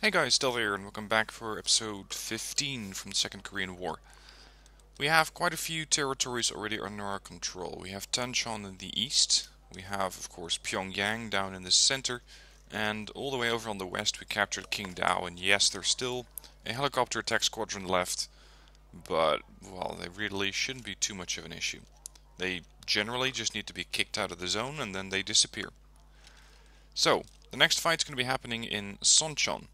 Hey guys, Delva here, and welcome back for episode 15 from the Second Korean War. We have quite a few territories already under our control. We have Tanchon in the east, we have of course Pyongyang down in the center, and all the way over on the west we captured Qingdao, and yes, there's still a helicopter attack squadron left, but, well, they really shouldn't be too much of an issue. They generally just need to be kicked out of the zone and then they disappear. So, the next fight's going to be happening in Sonchon,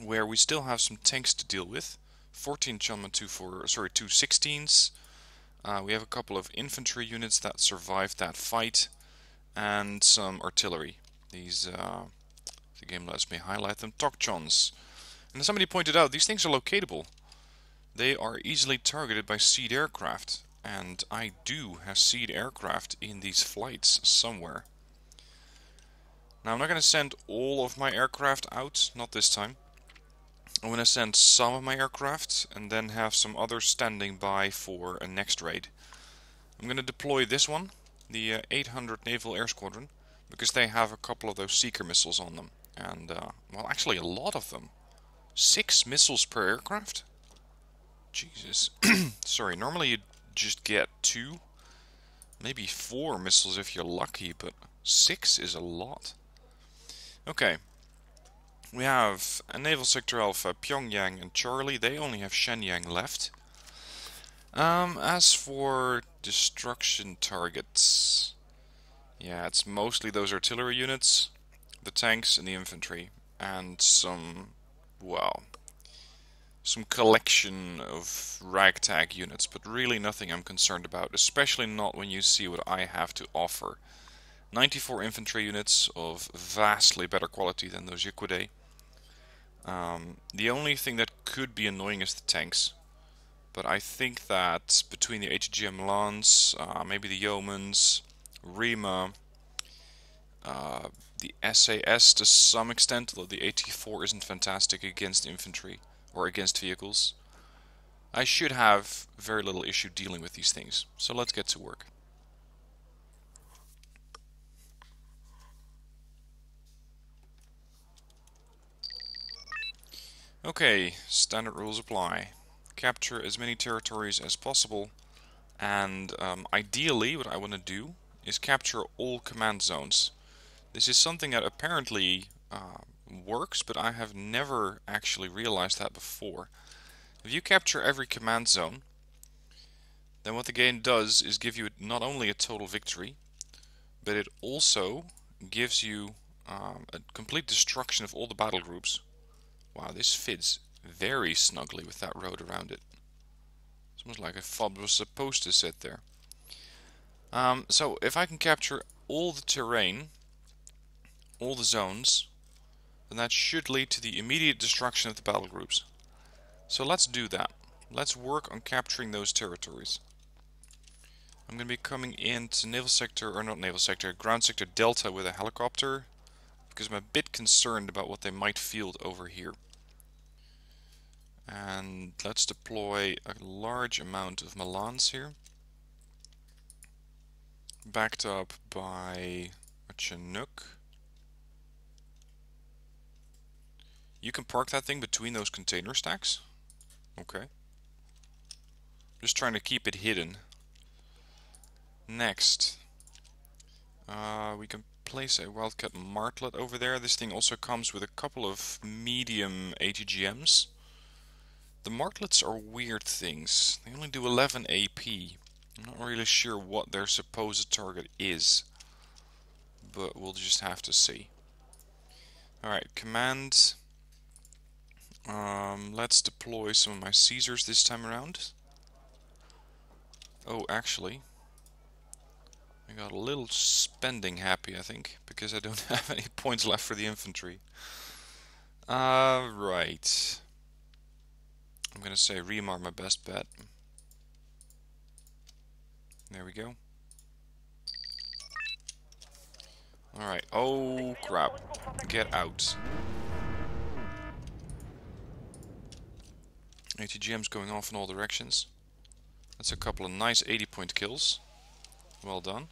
where we still have some tanks to deal with. 14 Chunma 2 16s. We have a couple of infantry units that survived that fight, and some artillery. These, the game lets me highlight them, Tokchons. And as somebody pointed out, these things are locatable. They are easily targeted by seed aircraft, and I do have seed aircraft in these flights somewhere. Now I'm not going to send all of my aircraft out, not this time. I'm going to send some of my aircraft and then have some others standing by for a next raid. I'm going to deploy this one, the 800 Naval Air Squadron, because they have a couple of those Seeker missiles on them. And, well, actually a lot of them. 6 missiles per aircraft? Jesus. Sorry, normally you'd just get 2, maybe 4 missiles if you're lucky, but 6 is a lot. Okay. We have a Naval Sector Alpha, Pyongyang and Charlie. They only have Shenyang left. As for destruction targets, yeah, it's mostly those artillery units, the tanks and the infantry, and some, well, some collection of ragtag units, but really nothing I'm concerned about, especially not when you see what I have to offer. 94 infantry units of vastly better quality than those Yiquide. The only thing that could be annoying is the tanks. But I think that between the HGM Lance, maybe the Yeomans, Rima, the SAS to some extent, although the AT4 isn't fantastic against infantry or against vehicles, I should have very little issue dealing with these things. So let's get to work. Okay, standard rules apply. Capture as many territories as possible, and ideally what I want to do is capture all command zones. This is something that apparently works, but I have never actually realized that before. If you capture every command zone, then what the game does is give you not only a total victory, but it also gives you a complete destruction of all the battle groups. Wow, this fits very snugly with that road around it. It's almost like a fob was supposed to sit there. So if I can capture all the terrain, all the zones, then that should lead to the immediate destruction of the battle groups. So let's do that. Let's work on capturing those territories. I'm going to be coming into naval sector, or not naval sector, ground sector Delta with a helicopter, because I'm a bit concerned about what they might field over here. And let's deploy a large amount of Milans here, backed up by a Chinook. You can park that thing between those container stacks. Okay. Just trying to keep it hidden. Next, we can place a Wildcat Martlet over there. This thing also comes with a couple of medium ATGMs. The Martlets are weird things. They only do 11 AP. I'm not really sure what their supposed target is, but we'll just have to see. Alright, command. Let's deploy some of my Caesars this time around. Oh, actually, I got a little spending happy, I think, because I don't have any points left for the infantry. Right. I'm gonna say Remar my best bet. There we go. Alright, oh crap. Get out. ATGM's going off in all directions. That's a couple of nice 80-point kills. Well done.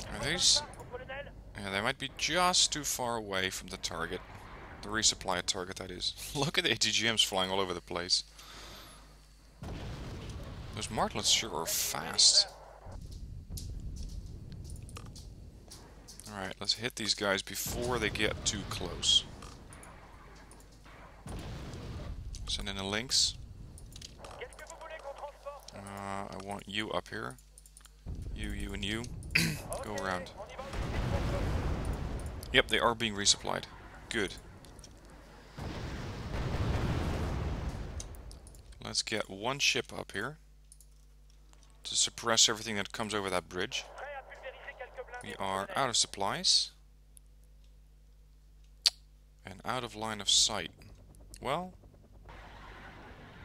Are these? Yeah, they might be just too far away from the target. The resupply target, that is. Look at the ATGMs flying all over the place. Those martlets sure are fast. Alright, let's hit these guys before they get too close. Send in a lynx. I want you up here. You, and you. Go around. Yep, they are being resupplied. Good. Let's get one ship up here to suppress everything that comes over that bridge. We are out of supplies. And out of line of sight. Well,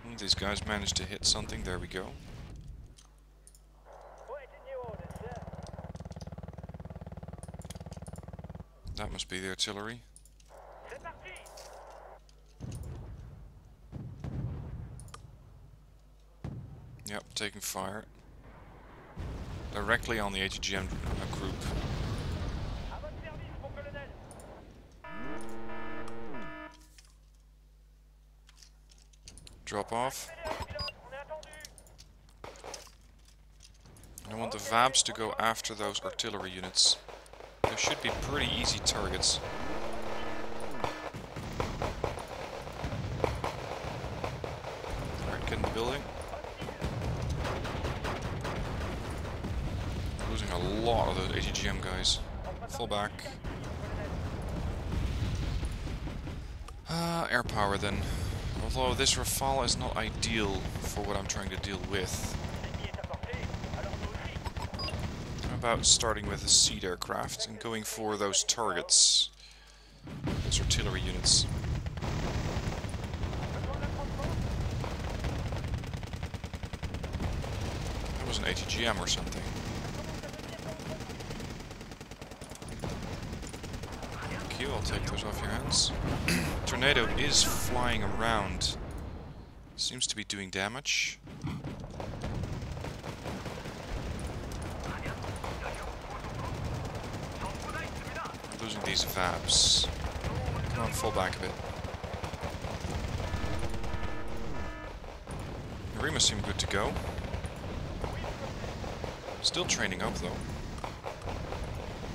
one of these guys managed to hit something. There we go. That must be the artillery. Yep, taking fire. Directly on the ATGM group. Drop off. I want the VABs to go after those artillery units. They should be pretty easy targets. Alright, get in the building. Losing a lot of those ATGM guys. Fall back. Air power then. Although this Rafale is not ideal for what I'm trying to deal with. How about starting with a seed aircraft and going for those targets? Those artillery units. That was an ATGM or something. Thank you, I'll take those off your hands. Tornado is flying around. Seems to be doing damage. I'm losing these VABs. Come on, fall back a bit. Narima seem good to go. Still training up though.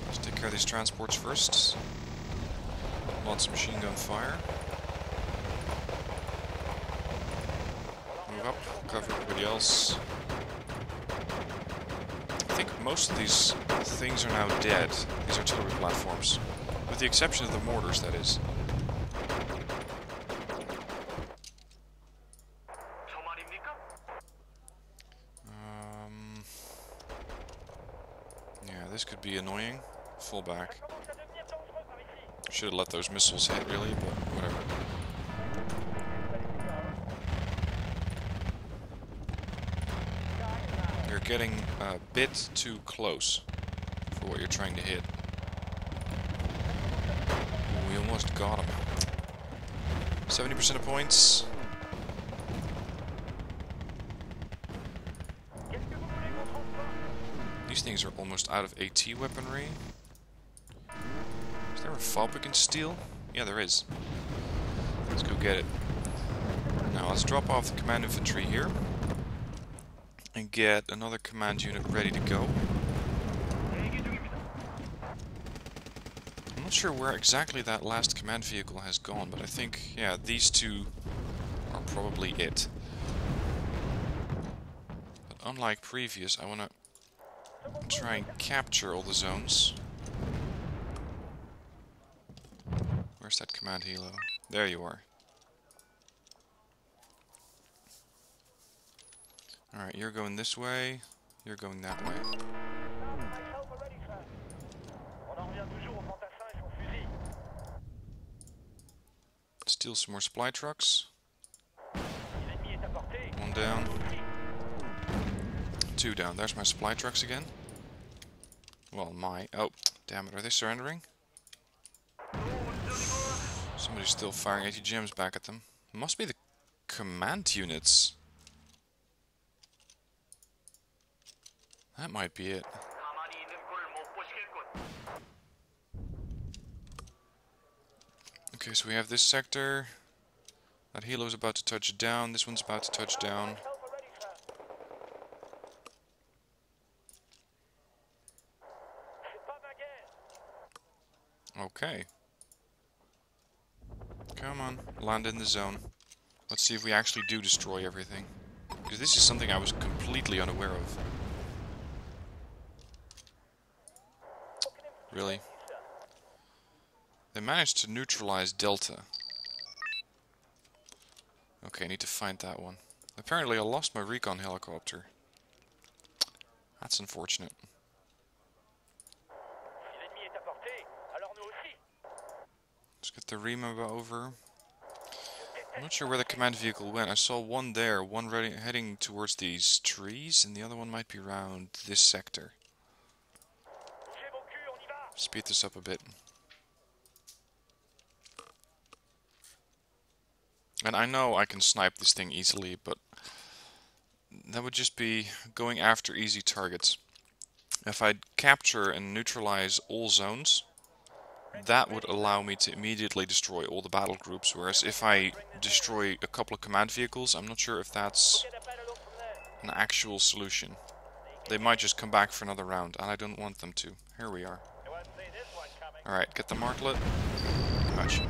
Let's take care of these transports first. Lots of machine gun fire. Move up, cover everybody else. I think most of these things are now dead, these artillery platforms. With the exception of the mortars, that is. Yeah, this could be annoying. Fall back. Should have let those missiles hit, really, but whatever. You're getting a bit too close for what you're trying to hit. We almost got him. 70% of points. These things are almost out of AT weaponry. Is there a fob we can steal? Yeah, there is. Let's go get it. Now let's drop off the command infantry here. And get another command unit ready to go. I'm not sure where exactly that last command vehicle has gone, but I think, yeah, these two are probably it. But unlike previous, I want to try and capture all the zones. Where's that command helo? There you are. Alright, you're going this way, you're going that way. Steal some more supply trucks. One down. Two down. There's my supply trucks again. Well, oh, damn it. Are they surrendering? Somebody's still firing ATGMs back at them. Must be the command units. That might be it. Okay, so we have this sector. That helo's about to touch down. This one's about to touch down. Okay. Come on, land in the zone. Let's see if we actually do destroy everything. Because this is something I was completely unaware of. Really? They managed to neutralize Delta. Okay, I need to find that one. Apparently I lost my recon helicopter. That's unfortunate. Let's get the Rima over. I'm not sure where the command vehicle went. I saw one there, one heading towards these trees, and the other one might be around this sector. Speed this up a bit. And I know I can snipe this thing easily, but that would just be going after easy targets. If I capture and neutralize all zones, that would allow me to immediately destroy all the battle groups, whereas if I destroy a couple of command vehicles, I'm not sure if that's an actual solution. They might just come back for another round, and I don't want them to. Here we are. Alright, get the martlet. Gotcha.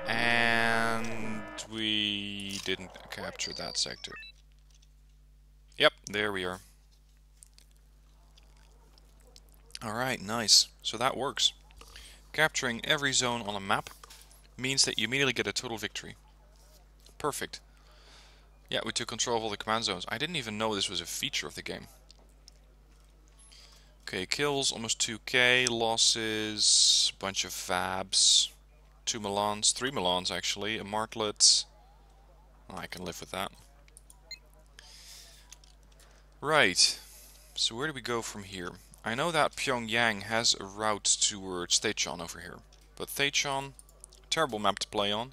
And we didn't capture that sector. Yep, there we are. Alright, nice. So that works. Capturing every zone on a map means that you immediately get a total victory. Perfect. Yeah, we took control of all the command zones. I didn't even know this was a feature of the game. Okay, kills, almost 2k, losses, bunch of Fabs, 2 Milans, 3 Milans actually, a Martlet. I can live with that. Right, so where do we go from here? I know that Pyongyang has a route towards Taechon over here, but Taechon, terrible map to play on,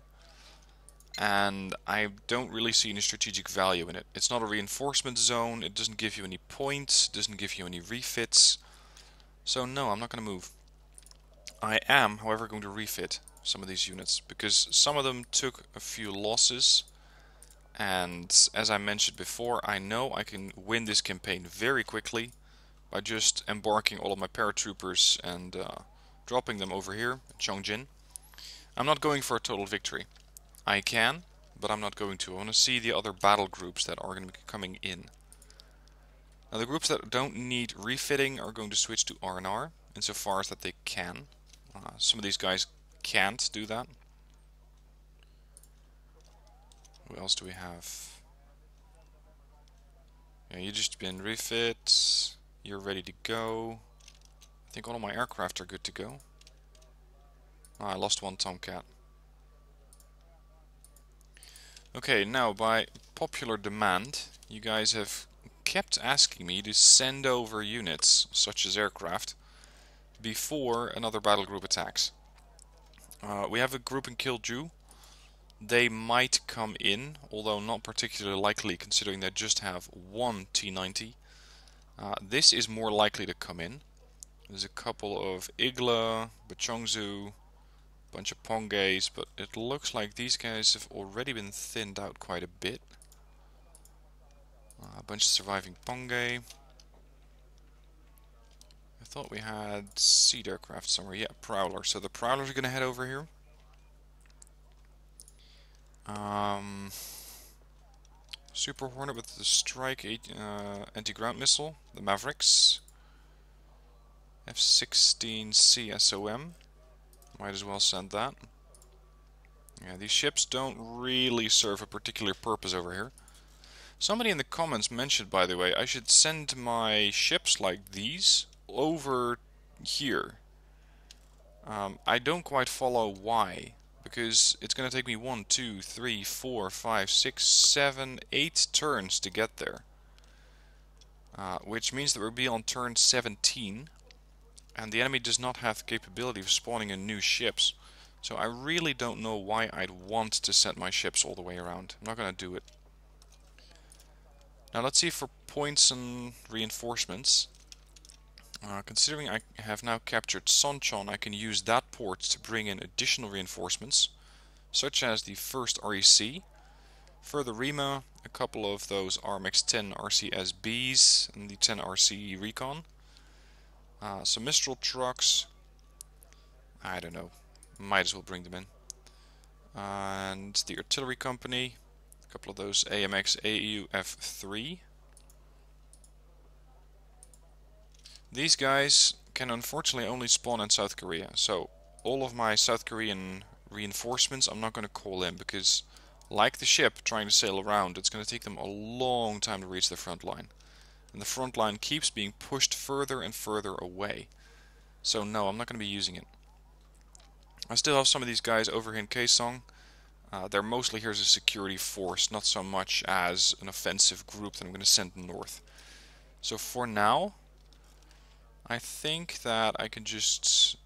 and I don't really see any strategic value in it. It's not a reinforcement zone, it doesn't give you any points, doesn't give you any refits, so no, I'm not going to move. I am, however, going to refit some of these units, because some of them took a few losses, and as I mentioned before, I know I can win this campaign very quickly by just embarking all of my paratroopers and dropping them over here at Chongjin. I'm not going for a total victory. I can, but I'm not going to. I want to see the other battle groups that are going to be coming in. Now the groups that don't need refitting are going to switch to R&R, insofar as that they can. Some of these guys can't do that. Who else do we have? Yeah, you just been refit. You're ready to go. I think all of my aircraft are good to go. I lost one Tomcat. Okay, now by popular demand, you guys have kept asking me to send over units, such as aircraft, before another battle group attacks. We have a group in Kilju. They might come in, although not particularly likely considering they just have one T-90. This is more likely to come in. There's a couple of Igla, Bachongzu, bunch of Pongays, but it looks like these guys have already been thinned out quite a bit. A bunch of surviving Pongay. I thought we had seed aircraft somewhere. Yeah, Prowler. So the Prowlers are going to head over here. Super Hornet with the Strike anti-ground missile. The Mavericks. F-16C SOM. Might as well send that. Yeah, these ships don't really serve a particular purpose over here. Somebody in the comments mentioned, by the way, I should send my ships like these over here. I don't quite follow why. Because it's going to take me 1, 2, 3, 4, 5, 6, 7, 8 turns to get there. Which means that we'll be on turn 17. And the enemy does not have the capability of spawning in new ships. So I really don't know why I'd want to send my ships all the way around. I'm not going to do it. Now let's see for points and reinforcements. Considering I have now captured Sonchon, I can use that port to bring in additional reinforcements, such as the 1st REC, further Rima, a couple of those RMX-10 RCSBs, and the 10 RC Recon, some Mistral trucks, I don't know, might as well bring them in, and the artillery company, a couple of those AMX AUF-3. These guys can unfortunately only spawn in South Korea, so all of my South Korean reinforcements I'm not going to call in, because like the ship trying to sail around, it's going to take them a long time to reach the front line. And the front line keeps being pushed further and further away. So no, I'm not going to be using it. I still have some of these guys over here in Kaesong. They're mostly here as a security force, not so much as an offensive group that I'm going to send north. So for now, I think that I can just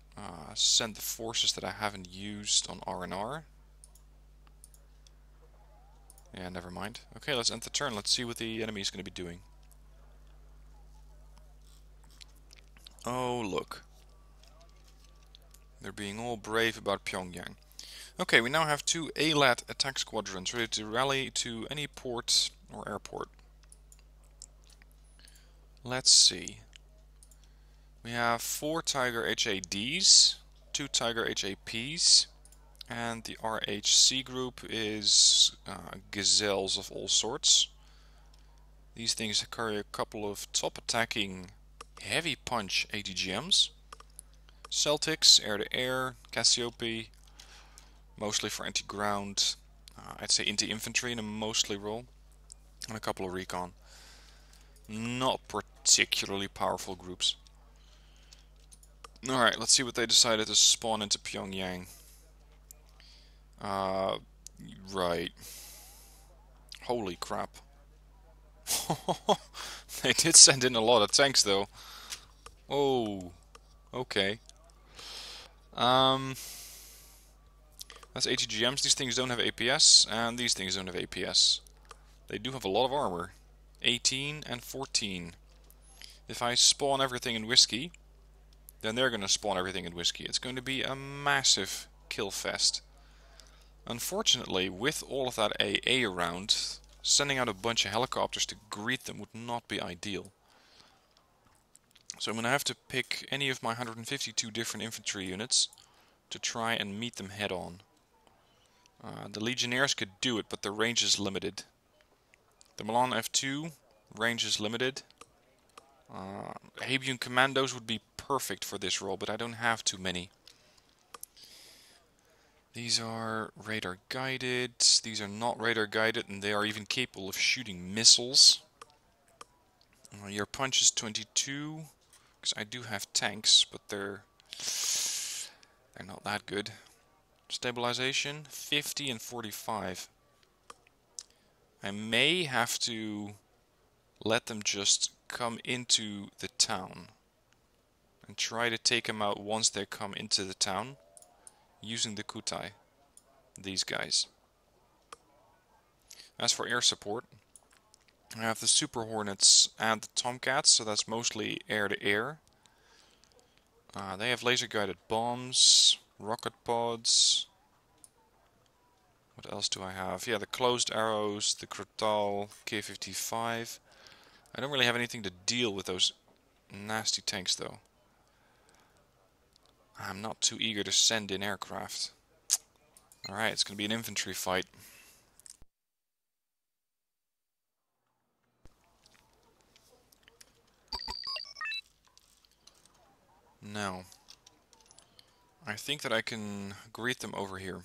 send the forces that I haven't used on R&R. Yeah, never mind. Okay, let's end the turn. Let's see what the enemy is going to be doing. Oh, look. They're being all brave about Pyongyang. Okay, we now have 2 ALAT attack squadrons ready to rally to any port or airport. Let's see. We have 4 Tiger HADs, 2 Tiger HAPs, and the RHC group is gazelles of all sorts. These things carry a couple of top attacking heavy punch ATGMs. Celtics, air-to-air, Cassiope, mostly for anti-ground, I'd say anti-infantry in a mostly role, and a couple of recon. Not particularly powerful groups. Alright, let's see what they decided to spawn into Pyongyang. Right. Holy crap. They did send in a lot of tanks though. Oh, okay. That's ATGMs. These things don't have APS, and these things don't have APS. They do have a lot of armor. 18 and 14. If I spawn everything in whiskey, then they're going to spawn everything in whiskey. It's going to be a massive kill fest. Unfortunately, with all of that AA around, sending out a bunch of helicopters to greet them would not be ideal. So I'm going to have to pick any of my 152 different infantry units to try and meet them head on. The Legionnaires could do it, but the range is limited. The Milan F2, range is limited. Habian Commandos would be perfect for this role, but I don't have too many. These are radar guided, these are not radar guided, and they are even capable of shooting missiles. Your punch is 22, because I do have tanks, but they're not that good. Stabilization, 50 and 45. I may have to let them just come into the town and try to take them out once they come into the town using the Kutai, these guys. As for air support, I have the Super Hornets and the Tomcats, so that's mostly air-to-air. They have laser-guided bombs, rocket pods. What else do I have? Yeah, the closed arrows, the Krotal, K-55. I don't really have anything to deal with those nasty tanks though. I'm not too eager to send in aircraft. Alright, it's going to be an infantry fight. Now, I think that I can greet them over here.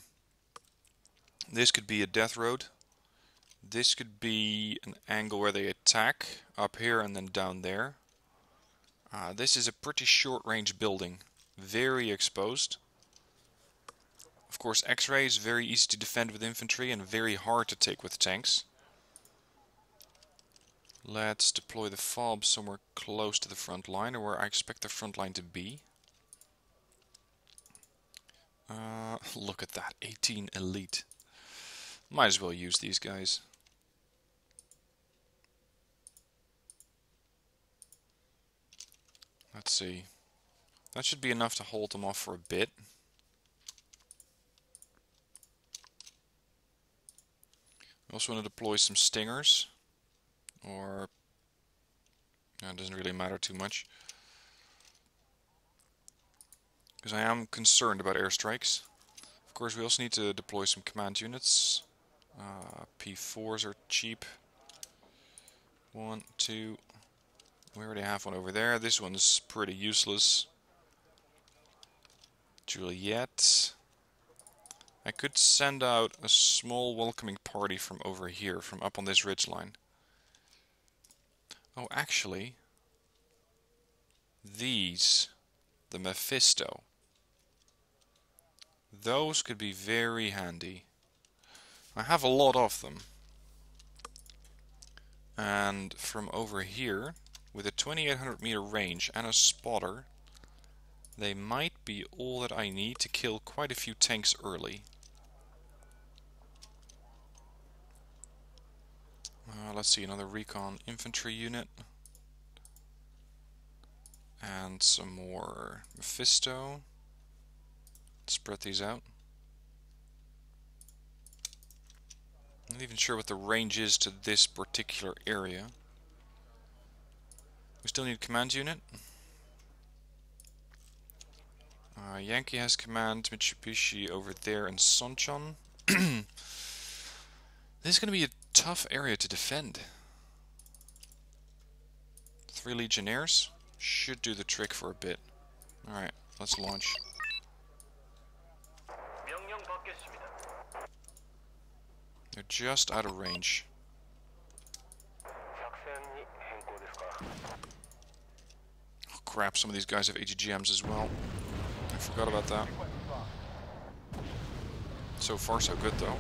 This could be a death road. This could be an angle where they attack, up here and then down there. This is a pretty short range building, very exposed. Of course, X-ray is very easy to defend with infantry and very hard to take with tanks. Let's deploy the FOB somewhere close to the front line, or where I expect the front line to be. Look at that, 18 elite. Might as well use these guys. Let's see. That should be enough to hold them off for a bit. I also want to deploy some stingers. Or... no, it doesn't really matter too much. Because I am concerned about airstrikes. Of course, we also need to deploy some command units. P4s are cheap. 1, 2... we already have one over there. This one's pretty useless. Juliet. I could send out a small welcoming party from over here, from up on this ridgeline. Oh, actually, these, the Mephisto, those could be very handy. I have a lot of them. And from over here, with a 2800 meter range and a spotter, they might be all that I need to kill quite a few tanks early. Let's see, another recon infantry unit. And some more Mephisto. Spread these out. I'm not even sure what the range is to this particular area. We still need a command unit. Yankee has command Mitsubishi over there in Sonchon. This is going to be a tough area to defend. 3 Legionnaires should do the trick for a bit. Alright, let's launch. They're just out of range. Oh crap, some of these guys have AGGMs as well. I forgot about that. So far so good though.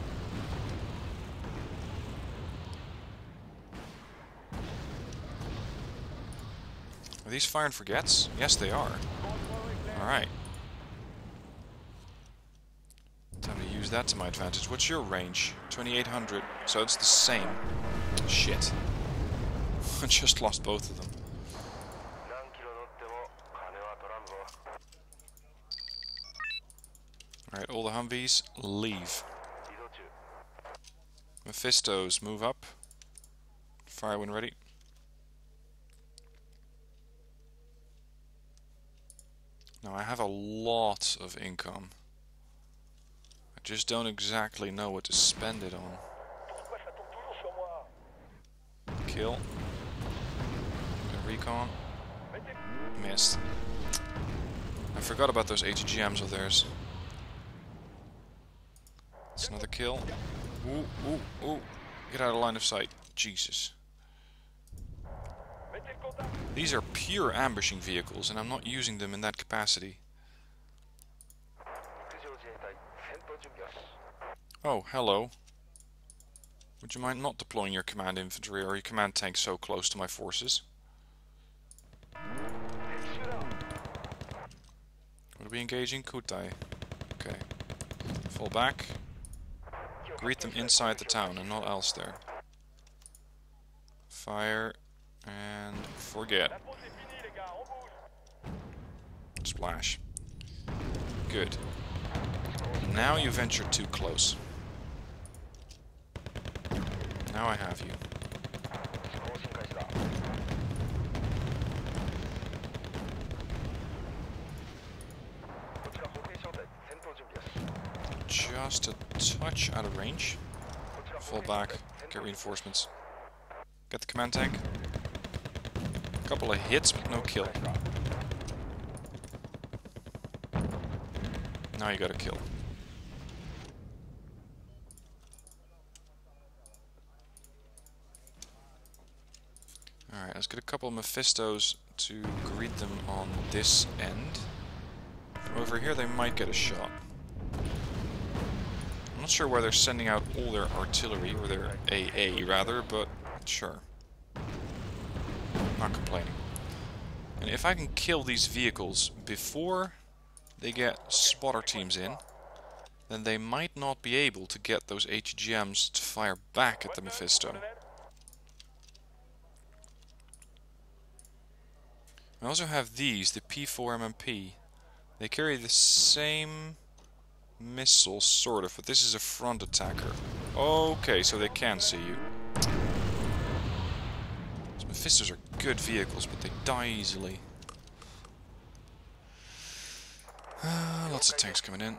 Are these fire and forgets? Yes, they are. Alright. Time to use that to my advantage. What's your range? 2800. So it's the same. Shit. I just lost both of them. Alright, all the Humvees, leave. Mephistos, move up. Fire when ready. Now I have a lot of income. I just don't exactly know what to spend it on. Kill. Recon. Missed. I forgot about those AGGMs of theirs. That's another kill. Ooh, ooh, ooh. Get out of line of sight. Jesus. These are pure ambushing vehicles, and I'm not using them in that capacity. Oh, hello. Would you mind not deploying your command infantry or your command tank so close to my forces? What are we engaging? Kutai. Okay. Fall back. Greet them inside the town and not else there. Fire and forget. Splash. Good. Now you ventured too close. Now I have you. Just a touch out of range. Fall back. Get reinforcements. Get the command tank. A couple of hits, but no kill. Now you got a kill. Alright, let's get a couple of Mephistos to greet them on this end. From over here they might get a shot. I'm not sure why they're sending out all their artillery, or their AA rather, but sure. Not complaining. And if I can kill these vehicles before they get spotter teams in, then they might not be able to get those HGMs to fire back at the Mephisto. I also have these, the P4 MMP. They carry the same missile, sort of, but this is a front attacker. Okay, so they can see you. These Mephistos are good vehicles, but they die easily. Lots of tanks coming in.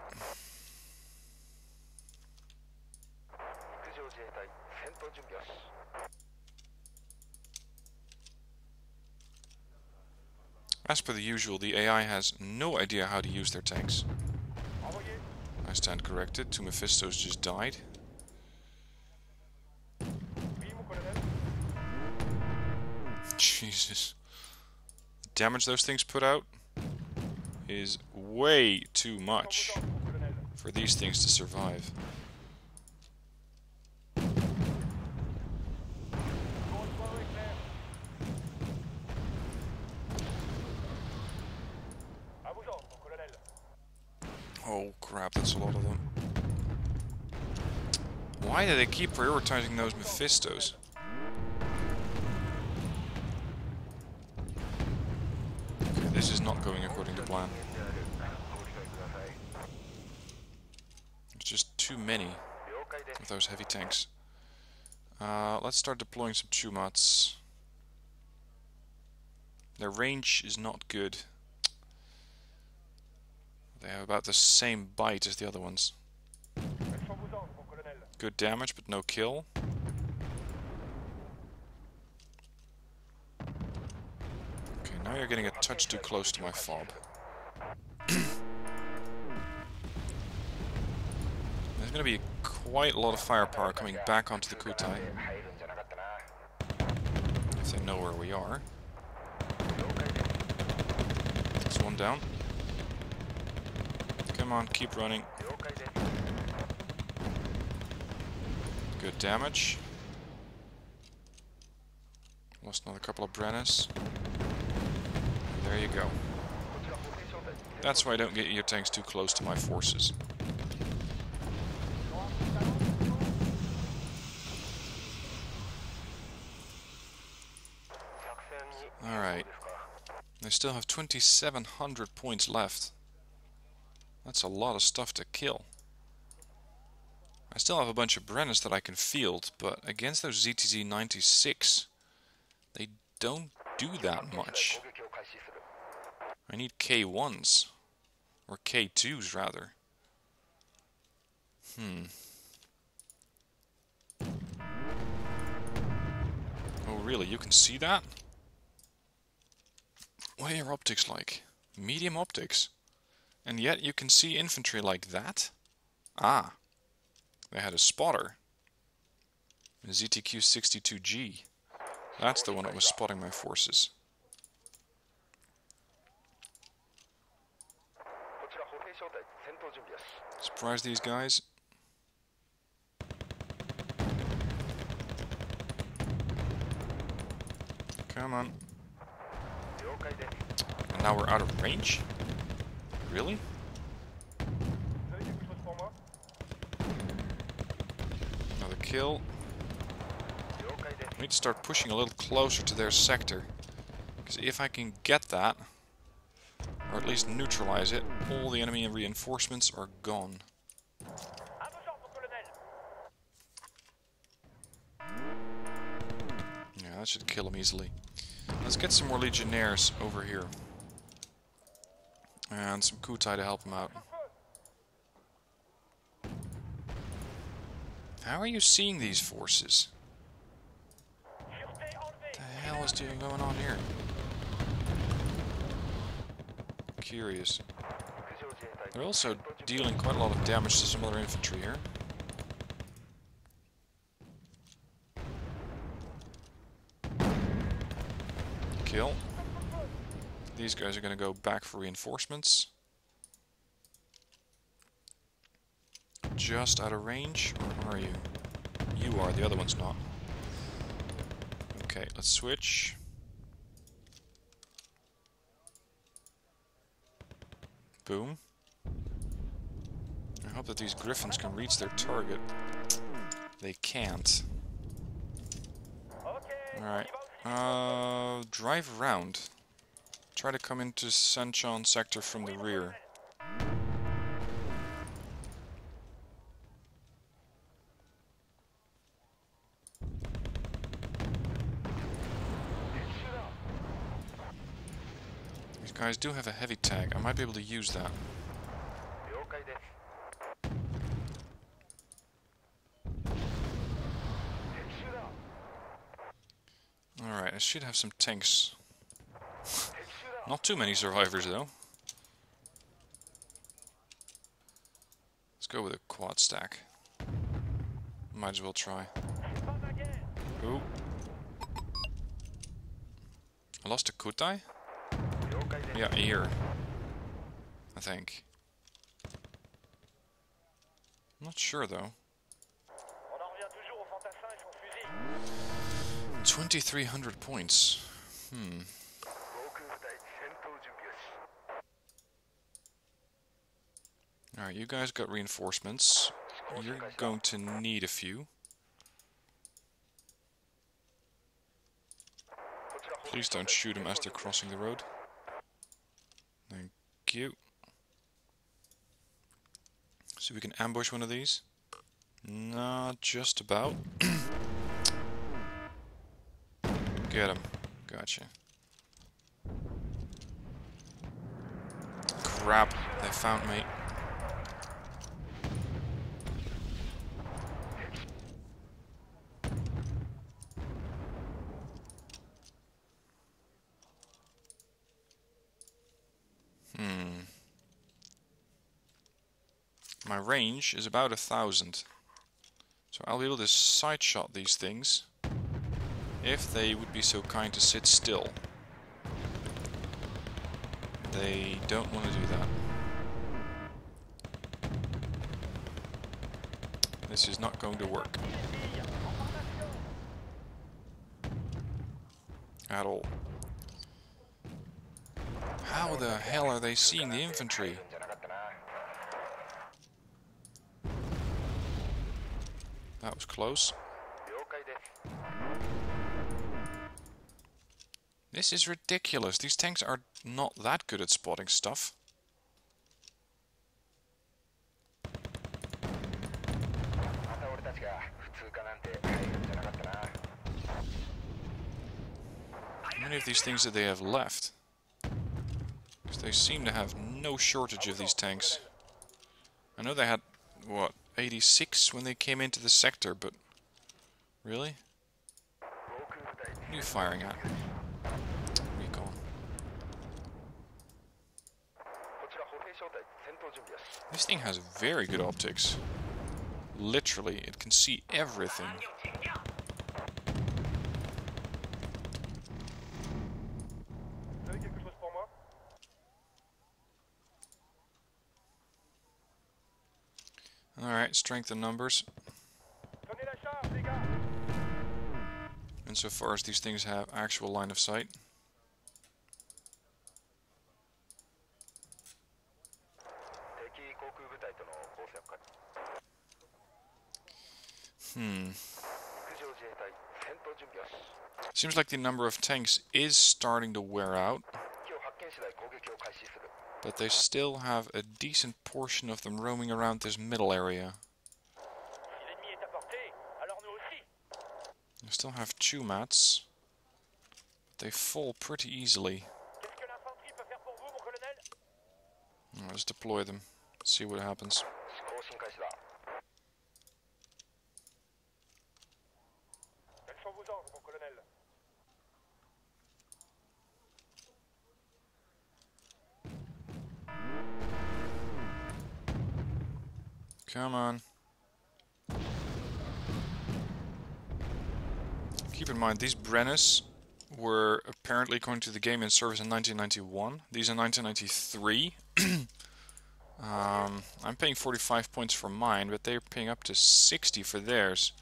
As per the usual, the AI has no idea how to use their tanks. I stand corrected. 2 Mephistos just died. Jesus. The damage those things put out is way too much for these things to survive. Oh crap, that's a lot of them. Why do they keep prioritizing those Mephistos? Okay, this is not going according to plan. There's just too many of those heavy tanks. Let's start deploying some Chumats. Their range is not good. They have about the same bite as the other ones. Good damage, but no kill. Okay, now you're getting a touch too close to my fob. There's going to be quite a lot of firepower coming back onto the Kutai. If they know where we are. That's one down. Come on, keep running. Good damage. Lost another couple of Brennas. There you go. That's why I don't get your tanks too close to my forces. Alright. They still have 2,700 points left. That's a lot of stuff to kill. I still have a bunch of Brennas that I can field, but against those ZTZ 96, they don't do that much. I need K1s. Or K2s, rather. Oh, really? You can see that? What are your optics like? Medium optics? And yet you can see infantry like that? Ah. They had a spotter. A ZTQ-62G. That's the one that was spotting my forces. Surprise these guys. Come on. And now we're out of range? Really? Another kill. I need to start pushing a little closer to their sector. Because if I can get that, or at least neutralize it, all the enemy reinforcements are gone. Yeah, that should kill him easily. Let's get some more legionnaires over here. And some Kutai to help him out. How are you seeing these forces? What the hell is going on here? Curious. They're also dealing quite a lot of damage to some other infantry here. Kill. These guys are going to go back for reinforcements. Just out of range, or are you? You are, the other one's not. Okay, let's switch. Boom. I hope that these Griffins can reach their target. They can't. Alright. Drive around. Try to come into Sanchon sector from the rear. These guys do have a heavy tag. I might be able to use that. Alright, I should have some tanks. Not too many survivors though. Let's go with a quad stack. Might as well try. Ooh. I lost a Kutai? Yeah, here. I think. I'm not sure though. 2,300 points. Alright, you guys got reinforcements. You're going to need a few. Please don't shoot them as they're crossing the road. Thank you. So we can ambush one of these. Not just about. Get him. Gotcha. Crap, they found me. My range is about 1,000. So I'll be able to side shot these things if they would be so kind to sit still. They don't want to do that. This is not going to work. At all. How the hell are they seeing the infantry? That was close. This is ridiculous. These tanks are not that good at spotting stuff. How many of these things do they have left? Because they seem to have no shortage of these tanks. I know they had, what, 86 when they came into the sector, but really? What are you firing at? Recon. This thing has very good optics. Literally, it can see everything. Alright, strength in numbers. Insofar as these things have actual line of sight. Seems like the number of tanks is starting to wear out. But they still have a decent portion of them roaming around this middle area. I still have 2 mats. They fall pretty easily. Let's deploy them. See what happens. Come on. Keep in mind, these Brennus were apparently going to the game in service in 1991. These are 1993. I'm paying 45 points for mine, but they're paying up to 60 for theirs.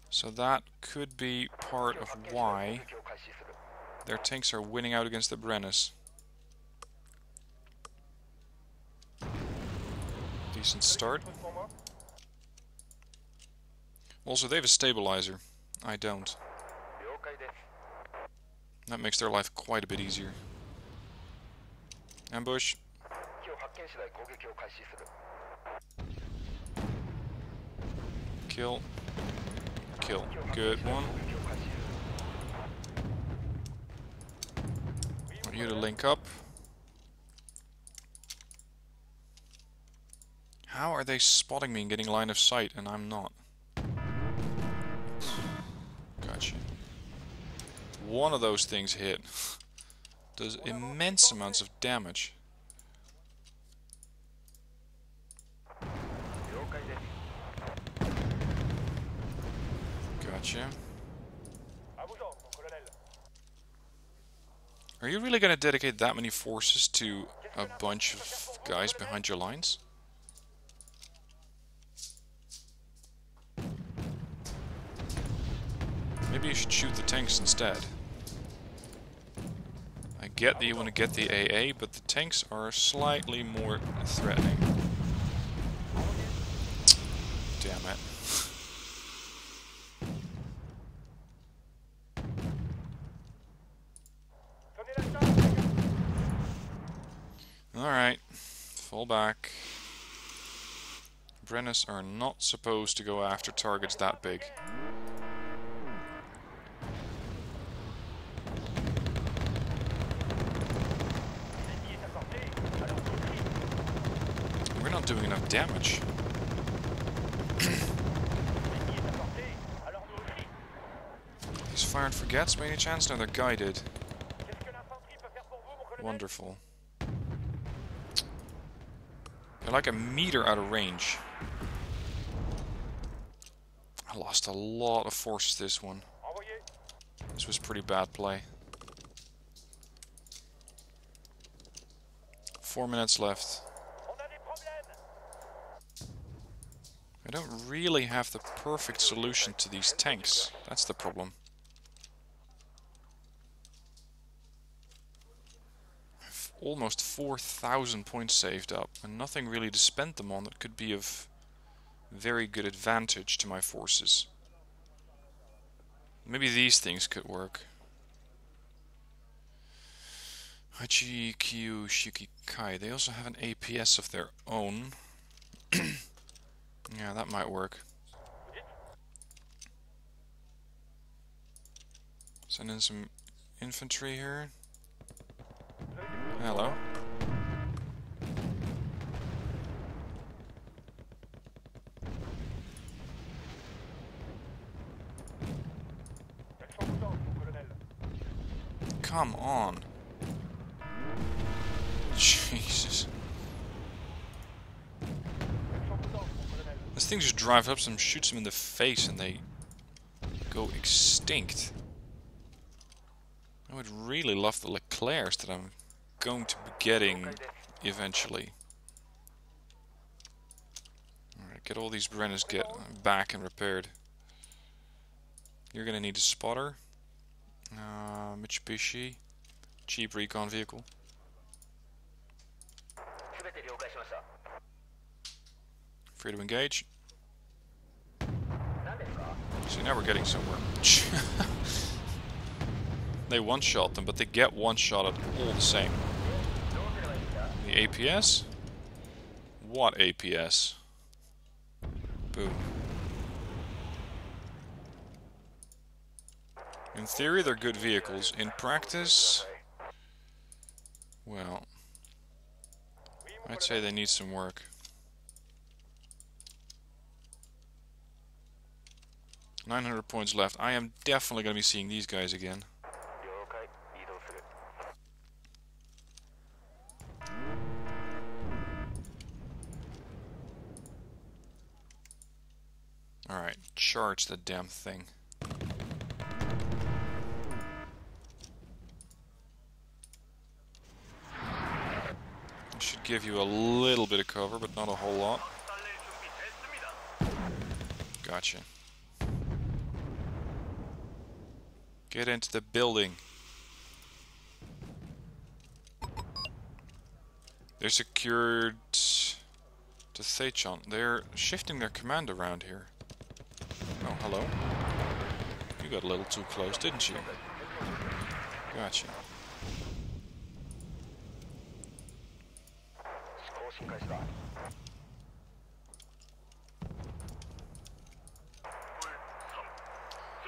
So that could be part of why their tanks are winning out against the Brennus. Decent start. Also, they have a stabilizer. I don't. That makes their life quite a bit easier. Ambush. Kill. Kill. Good one. I want you to link up. How are they spotting me and getting line of sight and I'm not? Gotcha. One of those things hit. Does immense amounts of damage. Gotcha. Are you really going to dedicate that many forces to a bunch of guys behind your lines? Maybe you should shoot the tanks instead. I get that you want to get the AA, but the tanks are slightly more threatening. Damn it. Alright, fall back. Brennus are not supposed to go after targets that big. We're not doing enough damage. These fired forgets by any chance? No, they're guided. Wonderful. They're like a meter out of range. I lost a lot of forces this one. This was pretty bad play. 4 minutes left. I don't really have the perfect solution to these tanks. That's the problem. I've almost 4,000 points saved up, and nothing really to spend them on that could be of very good advantage to my forces. Maybe these things could work. Hachi, Kyu, Shiki, Kai. They also have an APS of their own. Yeah, that might work. Send in some infantry here. Hello. Come on. Jesus. This thing just drives up some, shoots them in the face, and they go extinct. I would really love the Leclercs that I'm going to be getting eventually. Alright, get all these Brennus back and repaired. You're gonna need a spotter. Mitsubishi. Cheap recon vehicle. Free to engage. See, now we're getting somewhere. They one-shot them, but they get one-shotted all the same. The APS? What APS? Boom. In theory, they're good vehicles. In practice, well, I'd say they need some work. $900 points left. I am definitely going to be seeing these guys again. Alright, charge the damn thing. It should give you a little bit of cover, but not a whole lot. Gotcha. Get into the building. They're secured to Thechon. They're shifting their command around here. Oh, hello. You got a little too close, didn't you? Gotcha.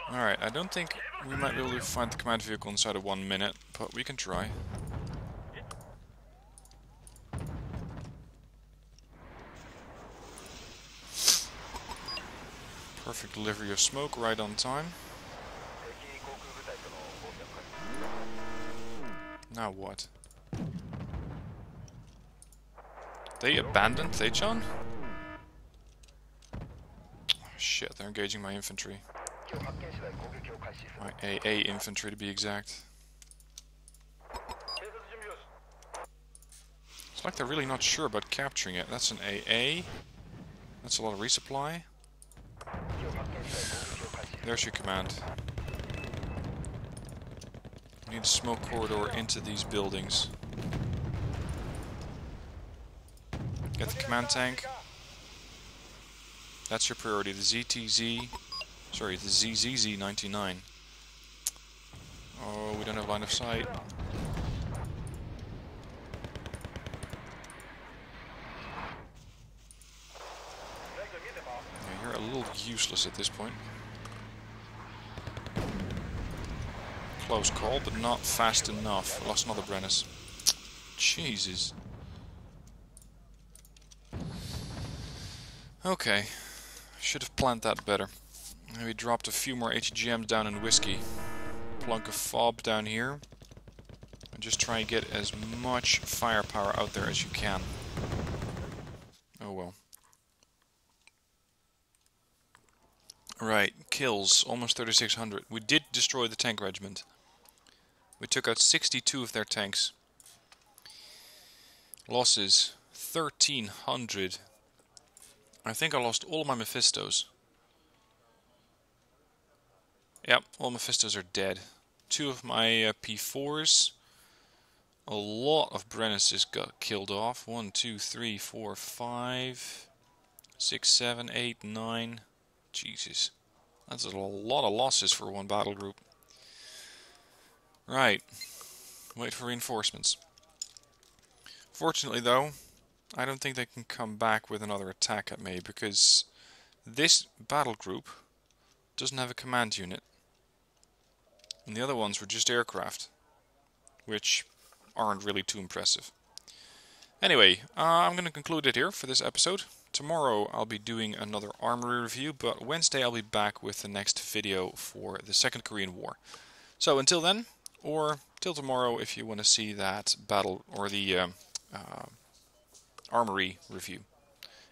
Alright, I don't think we might be able to find the command vehicle inside of 1 minute, but we can try. Perfect delivery of smoke right on time. Now what? They abandoned Taechan? Oh, shit, they're engaging my infantry. My AA infantry to be exact. It's like they're really not sure about capturing it. That's an AA. That's a lot of resupply. There's your command. We need a smoke corridor into these buildings. Get the command tank. That's your priority. The ZTZ. Sorry, the ZZZ-99. Oh, we don't have line of sight. Yeah, you're a little useless at this point. Close call, but not fast enough. I lost another Brennus. Jesus. Okay. Should have planned that better. Maybe dropped a few more HGMs down in Whiskey. Plunk a fob down here. And just try and get as much firepower out there as you can. Oh well. Right, kills. Almost 3,600. We did destroy the tank regiment. We took out 62 of their tanks. Losses. 1,300. I think I lost all of my Mephistos. Yep, all Mephistos are dead. 2 of my P4s. A lot of Brennises got killed off. 1, 2, 3, 4, 5, 6, 7, 8, 9. Jesus. That's a lot of losses for one battle group. Right. Wait for reinforcements. Fortunately though, I don't think they can come back with another attack at me, because this battle group doesn't have a command unit. And the other ones were just aircraft, which aren't really too impressive. Anyway, I'm going to conclude it here for this episode. Tomorrow I'll be doing another armory review, but Wednesday I'll be back with the next video for the Second Korean War. So until then, or till tomorrow if you want to see that battle or the armory review.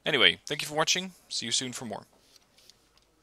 Anyway, thank you for watching. See you soon for more.